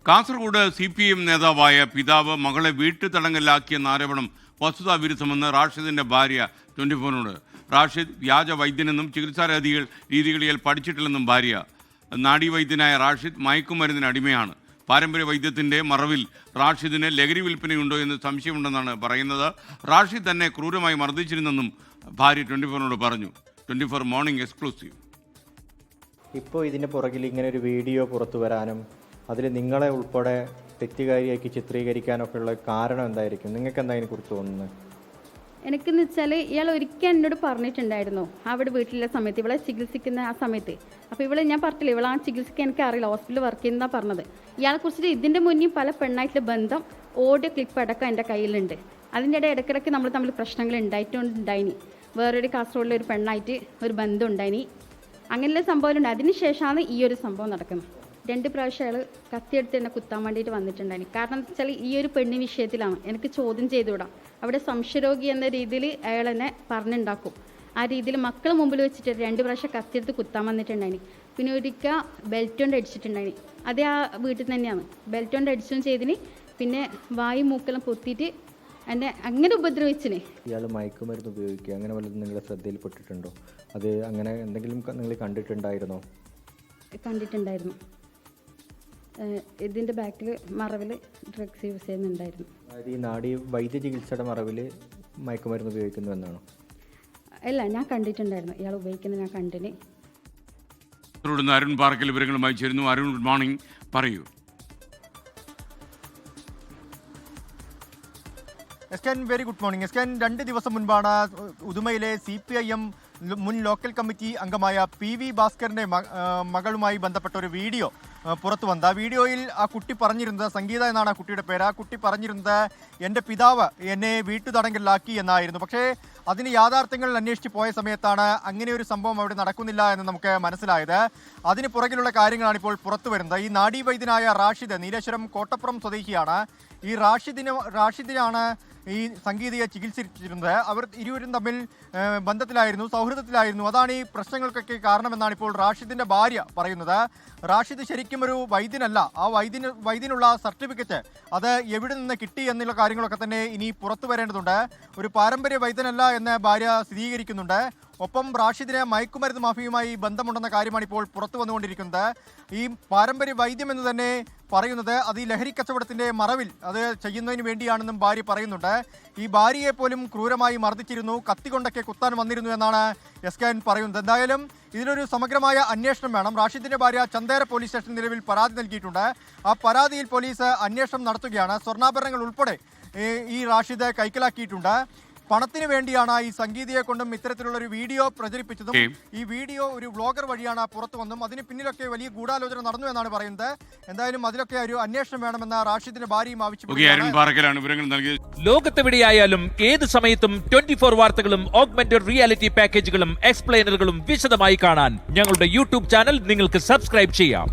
Kasaragod CPM നേതാവായ പിതാവ് മകളെ വീട്ടുതടങ്കലിലാക്കിയെന്ന ആരോപണം വസ്തുതാവിരുദ്ധമെന്ന് റാഷിദിന്റെ ഭാര്യ 24നോട്. റാഷിദ് വ്യാജ വൈദ്യനെന്നും ചികിത്സാ രീതികളിൽ പഠിച്ചിട്ടില്ലെന്നും ഭാര്യ. നാഡീവൈദ്യനായ റാഷിദ് മയക്കുമരുന്നിന് അടിമയാണ്. പാരമ്പര്യ വൈദ്യത്തിന്റെ മറവിൽ റാഷിദിന് ലഹരി വിൽപ്പനയുണ്ടോ എന്ന് സംശയമുണ്ടെന്നാണ് പറയുന്നത്. റാഷിദ് തന്നെ ക്രൂരമായി മർദ്ദിച്ചിരുന്നെന്നും ഭാര്യ 24നോട് പറഞ്ഞു. 24 മോർണിംഗ് എക്സ്ക്ലൂസീവ്. ഇപ്പോൾ ഇതിന് പുറകിൽ ഇങ്ങനെ ഒരു വീഡിയോ പുറത്തു വരാനും അതിൽ നിങ്ങളെ ഉൾപ്പെടെ തെറ്റുകാരിയാക്കി ചിത്രീകരിക്കാനൊക്കെ ഉള്ള കാരണം എന്തായിരിക്കും? നിങ്ങൾക്ക് എന്താ അതിനെക്കുറിച്ച് തോന്നുന്നത്? എനിക്കെന്ന് വെച്ചാൽ ഇയാൾ ഒരിക്കൽ എന്നോട് പറഞ്ഞിട്ടുണ്ടായിരുന്നു അവിടെ വീട്ടിലുള്ള സമയത്ത്, ഇവളെ ചികിത്സിക്കുന്ന ആ സമയത്ത്. അപ്പോൾ ഇവളെ ഞാൻ പറഞ്ഞില്ല, ഇവളെ ആ ചികിത്സിക്കാൻ എനിക്ക് അറിയില്ല, ഹോസ്പിറ്റലിൽ വർക്ക് ചെയ്യുന്നതാണ് പറഞ്ഞത്. ഇയാളെ കുറിച്ചിട്ട് ഇതിൻ്റെ മുന്നിൽ പല പെണ്ണായിട്ടുള്ള ബന്ധം ഓഡിയോ ക്ലിപ്പ് അടക്കം എൻ്റെ കയ്യിലുണ്ട്. അതിൻ്റെ ഇടയ്ക്കിടയ്ക്ക് നമ്മൾ തമ്മിൽ പ്രശ്നങ്ങൾ ഉണ്ടായിട്ടുണ്ടായിനി. വേറൊരു കാസർഗോഡിലെ ഒരു പെണ്ണായിട്ട് ഒരു ബന്ധം ഉണ്ടായിനി. അങ്ങനെയുള്ള സംഭവമുണ്ട്. അതിന് ശേഷമാണ് ഈ ഒരു സംഭവം നടക്കുന്നത്. 2 പ്രാവശ്യം അയാൾ കത്തിയെടുത്ത് എന്നെ കുത്താൻ വേണ്ടിയിട്ട് വന്നിട്ടുണ്ടായി. കാരണം എന്താ വെച്ചാൽ ഈ ഒരു പെണ്ണ് വിഷയത്തിലാണ് എനിക്ക് ചോദ്യം ചെയ്തുവിടാം. അവിടെ സംശയരോഗി എന്ന രീതിയിൽ അയാൾ എന്നെ പറഞ്ഞുണ്ടാക്കും. ആ രീതിയിൽ മക്കൾ മുമ്പിൽ വെച്ചിട്ട് 2 പ്രാവശ്യം കത്തിയെടുത്ത് കുത്താൻ വന്നിട്ടുണ്ടായി. പിന്നെ ഒരിക്കൽ ബെൽറ്റ് കൊണ്ട് അടിച്ചിട്ടുണ്ടായി. അതേ ആ വീട്ടിൽ തന്നെയാണ്. ബെൽറ്റ് കൊണ്ട് അടിച്ചും ചെയ്തിന്. പിന്നെ വായു മൂക്കെല്ലാം പൊത്തിയിട്ട് എന്നെ അങ്ങനെ ഉപദ്രവിച്ചിന്. ഇയാൾ മയക്കുമരുന്ന് ഉപയോഗിക്കുക അങ്ങനെ വല്ലതും നിങ്ങളുടെ ശ്രദ്ധയിൽപ്പെട്ടിട്ടുണ്ടോ? അത് അങ്ങനെ എന്തെങ്കിലും നിങ്ങൾ കണ്ടിട്ടുണ്ടായിരുന്നോ? കണ്ടിട്ടുണ്ടായിരുന്നു. ഇതിൻ്റെ ബാക്കിൽ മറവിൽ ഡ്രഗ്സ് യൂസ് ചെയ്യുന്നുണ്ടായിരുന്നു. അതായത് ഈ നാഡി വൈദ്യ ചികിത്സയുടെ മറവിൽ മയക്കുമരുന്ന് ഉപയോഗിക്കുന്നു എന്നാണോ? അല്ല, ഞാൻ കണ്ടിട്ടുണ്ടായിരുന്നു. ഇയാൾ ഉപയോഗിക്കുന്നത് ഞാൻ കണ്ടിന്. അരുൺ പാർക്കൽ വിവരങ്ങളുമായി ചേരുന്നു. അരുൺ, ഗുഡ് മോർണിംഗ്, പറയൂ. എസ്കൻ, വെരി ഗുഡ് മോർണിംഗ്. എസ്കൻ, 2 ദിവസം മുൻപാണ് ഉദുമയിലെ CPIM മുൻ ലോക്കൽ കമ്മിറ്റി അംഗമായ PV ഭാസ്കറിന്റെ മകളുമായി ബന്ധപ്പെട്ട ഒരു വീഡിയോ പുറത്തു വന്നത്. ആ വീഡിയോയിൽ ആ കുട്ടി പറഞ്ഞിരുന്നത്, സംഗീത എന്നാണ് ആ കുട്ടിയുടെ പേര്, ആ കുട്ടി പറഞ്ഞിരുന്നത് എൻ്റെ പിതാവ് എന്നെ വീട്ടുതടങ്കലിലാക്കി എന്നായിരുന്നു. പക്ഷേ അതിന് യാഥാർത്ഥ്യങ്ങൾ അന്വേഷിച്ച് പോയ സമയത്താണ് അങ്ങനെ ഒരു സംഭവം അവിടെ നടക്കുന്നില്ല എന്ന് നമുക്ക് മനസ്സിലായത്. അതിന് പുറകിലുള്ള കാര്യങ്ങളാണ് ഇപ്പോൾ പുറത്തു വരുന്നത്. ഈ നാഡീവൈദ്യനായ റാഷിദ്, നീലേശ്വരം കോട്ടപ്പുറം സ്വദേശിയാണ്. ഈ റാഷിദിനാണ് ഈ സംഗീതയെ ചികിത്സിച്ചിരുന്നത്. അവർ ഇരുവരും തമ്മിൽ ബന്ധത്തിലായിരുന്നു, സൗഹൃദത്തിലായിരുന്നു. അതാണ് ഈ പ്രശ്നങ്ങൾക്കൊക്കെ കാരണമെന്നാണ് ഇപ്പോൾ റാഷിദിന്റെ ഭാര്യ പറയുന്നത്. റാഷിദ് ശരിക്കും ഒരു വൈദ്യനല്ല. ആ വൈദ്യനുള്ള സർട്ടിഫിക്കറ്റ് അത് എവിടെ നിന്ന് കിട്ടി എന്നുള്ള കാര്യങ്ങളൊക്കെ തന്നെ ഇനി പുറത്തു വരേണ്ടതുണ്ട്. ഒരു പാരമ്പര്യ വൈദ്യനല്ല എന്ന് ഭാര്യ സ്ഥിരീകരിക്കുന്നുണ്ട്. ഒപ്പം റാഷിദിന് മയക്കുമരുന്ന് മാഫിയുമായി ബന്ധമുണ്ടെന്ന കാര്യമാണ് ഇപ്പോൾ പുറത്തു വന്നുകൊണ്ടിരിക്കുന്നത്. ഈ പാരമ്പര്യ വൈദ്യം എന്ന് തന്നെ പറയുന്നത് അത് ഈ ലഹരി കച്ചവടത്തിന്റെ മറവിൽ അത് ചെയ്യുന്നതിന് വേണ്ടിയാണെന്നും ഭാര്യ പറയുന്നുണ്ട്. ഈ ഭാര്യയെ പോലും ക്രൂരമായി മർദ്ദിച്ചിരുന്നു, കത്തികൊണ്ടൊക്കെ കുത്താൻ വന്നിരുന്നു എന്നാണ് എസ്കൻ പറയുന്നത്. എന്തായാലും ഇതിനൊരു സമഗ്രമായ അന്വേഷണം വേണം. റാഷിദിന്റെ ഭാര്യ ചന്ദേര പോലീസ് സ്റ്റേഷൻ നിലവിൽ പരാതി നൽകിയിട്ടുണ്ട്. ആ പരാതിയിൽ പോലീസ് അന്വേഷണം നടത്തുകയാണ്. സ്വർണ്ണാഭരണങ്ങൾ ഉൾപ്പെടെ ഈ റാഷിദ് കൈക്കലാക്കിയിട്ടുണ്ട്. പണത്തിന് വേണ്ടിയാണ് ഈ സംഗീതയെ കൊണ്ടും ഇത്തരത്തിലുള്ള ഒരു വീഡിയോ പ്രചരിപ്പിച്ചതും. ഈ വീഡിയോ ഒരു വ്ളോഗർ വഴിയാണ് പുറത്തു വന്നതും. അതിന് പിന്നിലൊക്കെ വലിയ ഗൂഢാലോചന നടന്നു എന്നാണ് പറയുന്നത്. എന്തായാലും അതിലൊക്കെ ഒരു അന്വേഷണം വേണമെന്ന റാഷിദിന്റെ ഭാര്യയും ആവശ്യപ്പെട്ടു. ലോകത്തെവിടെയായാലും ഏത് സമയത്തും 24 വാർത്തകളും ഓഗ്മെന്റഡ് റിയാലിറ്റി പാക്കേജുകളും എക്സ്പ്ലെയിനറുകളും വിശദമായി കാണാൻ ഞങ്ങളുടെ YouTube ചാനൽ നിങ്ങൾക്ക് സബ്സ്ക്രൈബ് ചെയ്യാം.